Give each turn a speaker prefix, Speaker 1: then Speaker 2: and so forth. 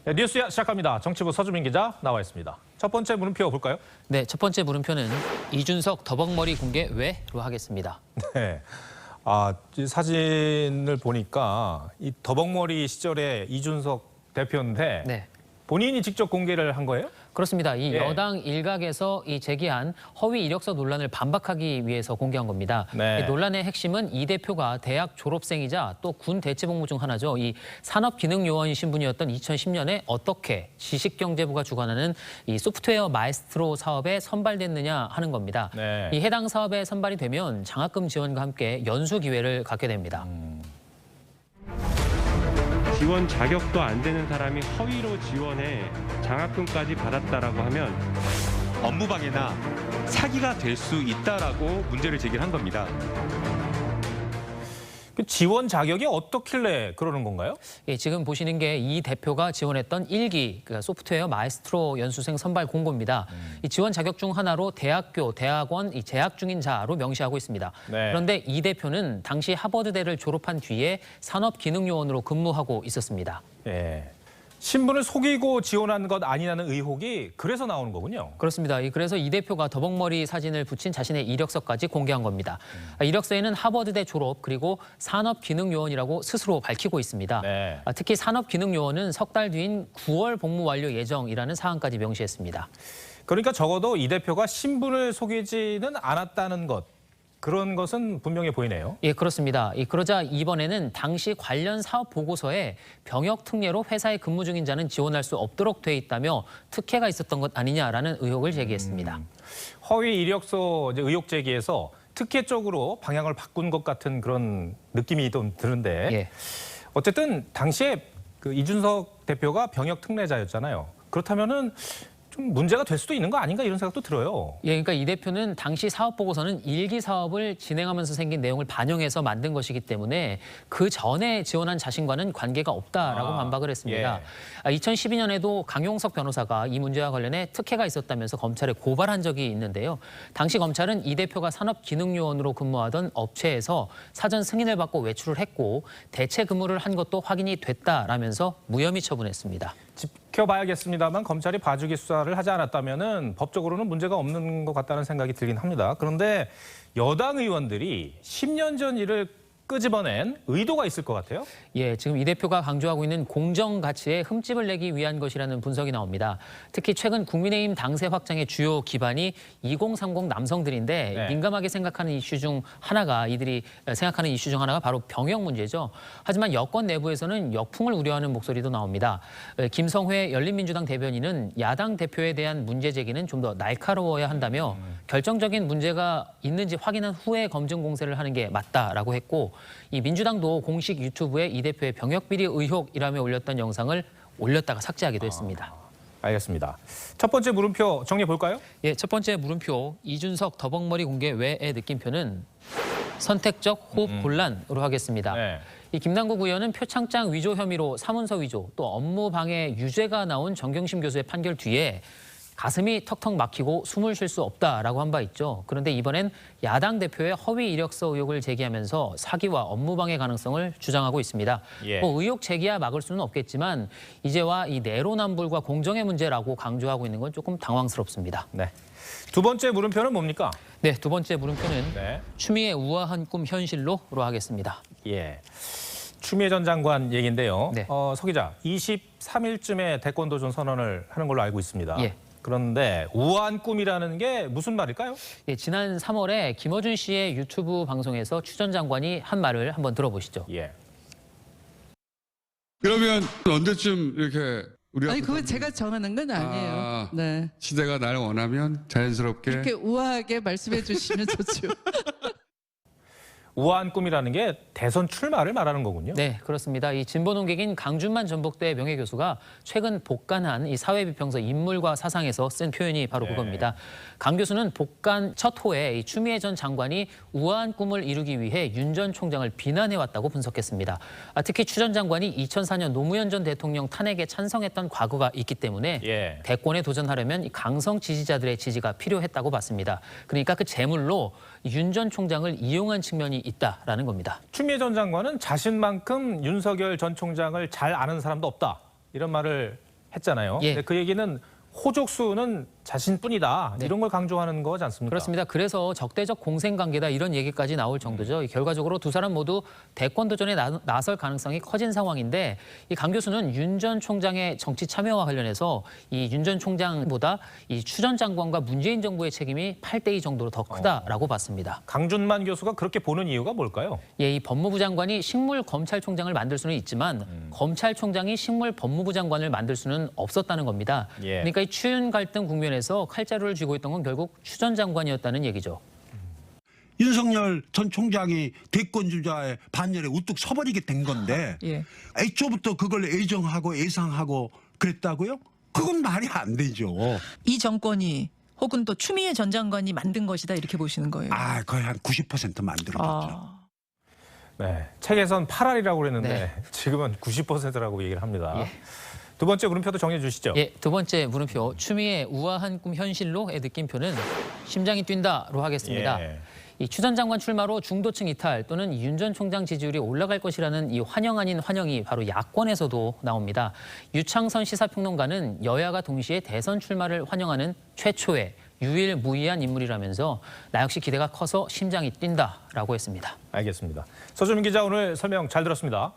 Speaker 1: 네, 뉴스 시작합니다. 정치부 서주민 기자 나와 있습니다. 첫 번째 물음표 볼까요?
Speaker 2: 네, 첫 번째 물음표는 이준석 더벅머리 공개 왜로 하겠습니다.
Speaker 1: 네. 이 사진을 보니까 이 더벅머리 시절에 이준석 대표인데
Speaker 2: 네.
Speaker 1: 본인이 직접 공개를 한 거예요?
Speaker 2: 그렇습니다. 이
Speaker 1: 예.
Speaker 2: 여당 일각에서 이 제기한 허위 이력서 논란을 반박하기 위해서 공개한 겁니다.
Speaker 1: 네.
Speaker 2: 이 논란의 핵심은 이 대표가 대학 졸업생이자 또 군 대체복무 중 하나죠. 이 산업기능요원 신분이었던 2010년에 어떻게 지식경제부가 주관하는 이 소프트웨어 마에스트로 사업에 선발됐느냐 하는 겁니다.
Speaker 1: 네.
Speaker 2: 이 해당 사업에 선발이 되면 장학금 지원과 함께 연수 기회를 갖게 됩니다.
Speaker 3: 지원 자격도 안 되는 사람이 허위로 지원해 장학금까지 받았다라고 하면
Speaker 4: 업무방해나 사기가 될 수 있다라고 문제를 제기한 겁니다.
Speaker 1: 그 지원 자격이 어떻길래 그러는 건가요?
Speaker 2: 예, 지금 보시는 게 이 대표가 지원했던 1기 그러니까 소프트웨어 마에스트로 연수생 선발 공고입니다. 이 지원 자격 중 하나로 대학교, 대학원 재학 중인 자로 명시하고 있습니다.
Speaker 1: 네.
Speaker 2: 그런데 이 대표는 당시 하버드대를 졸업한 뒤에 산업기능요원으로 근무하고 있었습니다.
Speaker 1: 예. 신분을 속이고 지원한 것 아니냐는 의혹이 그래서 나오는 거군요.
Speaker 2: 그렇습니다. 그래서 이 대표가 더벅머리 사진을 붙인 자신의 이력서까지 공개한 겁니다. 이력서에는 하버드대 졸업 그리고 산업기능요원이라고 스스로 밝히고 있습니다.
Speaker 1: 네.
Speaker 2: 특히 산업기능요원은 석 달 뒤인 9월 복무 완료 예정이라는 사항까지 명시했습니다.
Speaker 1: 그러니까 적어도 이 대표가 신분을 속이지는 않았다는 것. 그런 것은 분명해 보이네요.
Speaker 2: 예, 그렇습니다. 그러자 이번에는 당시 관련 사업 보고서에 병역 특례로 회사에 근무 중인 자는 지원할 수 없도록 돼 있다며 특혜가 있었던 것 아니냐라는 의혹을 제기했습니다.
Speaker 1: 허위 이력서 이제 의혹 제기에서 특혜 쪽으로 방향을 바꾼 것 같은 그런 느낌이 좀 드는데
Speaker 2: 예.
Speaker 1: 어쨌든 당시에 그 이준석 대표가 병역 특례자였잖아요. 그렇다면은 좀 문제가 될 수도 있는 거 아닌가 이런 생각도 들어요.
Speaker 2: 예, 그러니까 이 대표는 당시 사업 보고서는 1기 사업을 진행하면서 생긴 내용을 반영해서 만든 것이기 때문에 그 전에 지원한 자신과는 관계가 없다라고 반박을 했습니다. 2012년에도 강용석 변호사가 이 문제와 관련해 특혜가 있었다면서 검찰에 고발한 적이 있는데요. 당시 검찰은 이 대표가 산업기능요원으로 근무하던 업체에서 사전 승인을 받고 외출을 했고 대체 근무를 한 것도 확인이 됐다라면서 무혐의 처분했습니다.
Speaker 1: 지켜봐야겠습니다만 검찰이 봐주기 수사를 하지 않았다면은 법적으로는 문제가 없는 것 같다는 생각이 들긴 합니다. 그런데 여당 의원들이 10년 전 일을 끄집어낸 의도가 있을 것 같아요?
Speaker 2: 예, 지금 이 대표가 강조하고 있는 공정 가치에 흠집을 내기 위한 것이라는 분석이 나옵니다. 특히 최근 국민의힘 당세 확장의 주요 기반이 2030 남성들인데
Speaker 1: 네.
Speaker 2: 민감하게 생각하는 이슈 중 하나가 이들이 생각하는 이슈 중 하나가 바로 병역 문제죠. 하지만 여권 내부에서는 역풍을 우려하는 목소리도 나옵니다. 김성회 열린민주당 대변인은 야당 대표에 대한 문제 제기는 좀 더 날카로워야 한다며 결정적인 문제가 있는지 확인한 후에 검증 공세를 하는 게 맞다라고 했고 이 민주당도 공식 유튜브에 이 대표의 병역 비리 의혹이라며 올렸던 영상을 올렸다가 삭제하기도 했습니다.
Speaker 1: 알겠습니다. 첫 번째 물음표 정리해 볼까요?
Speaker 2: 예, 첫 번째 물음표 이준석 더벅머리 공개 외의 느낌표는 선택적 호흡 곤란으로 하겠습니다.
Speaker 1: 네.
Speaker 2: 이 김남국 의원은 표창장 위조 혐의로 사문서 위조 또 업무 방해 유죄가 나온 정경심 교수의 판결 뒤에 가슴이 턱턱 막히고 숨을 쉴 수 없다라고 한 바 있죠. 그런데 이번엔 야당 대표의 허위 이력서 의혹을 제기하면서 사기와 업무방해 가능성을 주장하고 있습니다.
Speaker 1: 예.
Speaker 2: 의혹 제기야 막을 수는 없겠지만 이제와 이 내로남불과 공정의 문제라고 강조하고 있는 건 조금 당황스럽습니다.
Speaker 1: 네. 두 번째 물음표는 뭡니까?
Speaker 2: 네, 두 번째 물음표는
Speaker 1: 네.
Speaker 2: 추미애 우아한 꿈 현실로로 하겠습니다.
Speaker 1: 예. 추미애 전 장관 얘기인데요.
Speaker 2: 네.
Speaker 1: 서 기자, 23일쯤에 대권 도전 선언을 하는 걸로 알고 있습니다.
Speaker 2: 예.
Speaker 1: 그런데 우아한 꿈이라는 게 무슨 말일까요?
Speaker 2: 예, 지난 3월에 김어준 씨의 유튜브 방송에서 추 전 장관이 한 말을 한번 들어보시죠.
Speaker 1: 예.
Speaker 5: 그러면 언제쯤 이렇게 우리가
Speaker 6: 아니 그건 제가 정하는 건 아니에요. 네.
Speaker 5: 시대가 날 원하면 자연스럽게
Speaker 6: 이렇게 우아하게 말씀해 주시면 좋죠.
Speaker 1: 우아한 꿈이라는 게 대선 출마를 말하는 거군요.
Speaker 2: 네, 그렇습니다. 이 진보 농객인 강준만 전북대 명예교수가 최근 복간한 이 사회비평서 인물과 사상에서 쓴 표현이 바로 그겁니다. 강 교수는 복간 첫 호에 이 추미애 전 장관이 우아한 꿈을 이루기 위해 윤 전 총장을 비난해왔다고 분석했습니다. 특히 추 전 장관이 2004년 노무현 전 대통령 탄핵에 찬성했던 과거가 있기 때문에 대권에 도전하려면 강성 지지자들의 지지가 필요했다고 봤습니다. 그러니까 그 제물로 윤 전 총장을 이용한 측면이 있다라는 겁니다.
Speaker 1: 추미애 전 장관은 자신만큼 윤석열 전 총장을 잘 아는 사람도 없다. 이런 말을 했잖아요.
Speaker 2: 예.
Speaker 1: 근데 그 얘기는 호족수는 자신뿐이다.
Speaker 2: 네.
Speaker 1: 이런 걸 강조하는 거지 않습니까?
Speaker 2: 그렇습니다. 그래서 적대적 공생관계다 이런 얘기까지 나올 정도죠. 결과적으로 두 사람 모두 대권 도전에 나설 가능성이 커진 상황인데 이 강 교수는 윤 전 총장의 정치 참여와 관련해서 이 윤 전 총장보다 이 추 전 장관과 문재인 정부의 책임이 8대2 정도로 더 크다라고 봤습니다.
Speaker 1: 강준만 교수가 그렇게 보는 이유가 뭘까요?
Speaker 2: 예, 이 법무부 장관이 식물 검찰총장을 만들 수는 있지만 검찰총장이 식물 법무부 장관을 만들 수는 없었다는 겁니다.
Speaker 1: 예.
Speaker 2: 그러니까 이 추윤 갈등 국면에서 칼자루를 쥐고 있던 건 결국 추 전 장관이었다는 얘기죠.
Speaker 7: 윤석열 전 총장이 대권 주자의 반열에 우뚝 서버리게 된 건데
Speaker 6: 예.
Speaker 7: 애초부터 그걸 예정하고 예상하고 그랬다고요? 그건 말이 안 되죠.
Speaker 8: 이 정권이 혹은 또 추미애 전 장관이 만든 것이다 이렇게 보시는 거예요.
Speaker 7: 아, 거의 한 90% 만들어졌죠.
Speaker 1: 네, 책에선 8알이라고 그랬는데
Speaker 2: 네.
Speaker 1: 지금은 90%라고 얘기를 합니다.
Speaker 2: 예.
Speaker 1: 두 번째 물음표도 정해 주시죠.
Speaker 2: 예, 두 번째 물음표 추미애 우아한 꿈 현실로의 느낌표는 심장이 뛴다로 하겠습니다.
Speaker 1: 예.
Speaker 2: 이 추 전 장관 출마로 중도층 이탈 또는 윤 전 총장 지지율이 올라갈 것이라는 이 환영 아닌 환영이 바로 야권에서도 나옵니다. 유창선 시사평론가는 여야가 동시에 대선 출마를 환영하는 최초의 유일무이한 인물이라면서 나 역시 기대가 커서 심장이 뛴다라고 했습니다.
Speaker 1: 알겠습니다. 서주민 기자 오늘 설명 잘 들었습니다.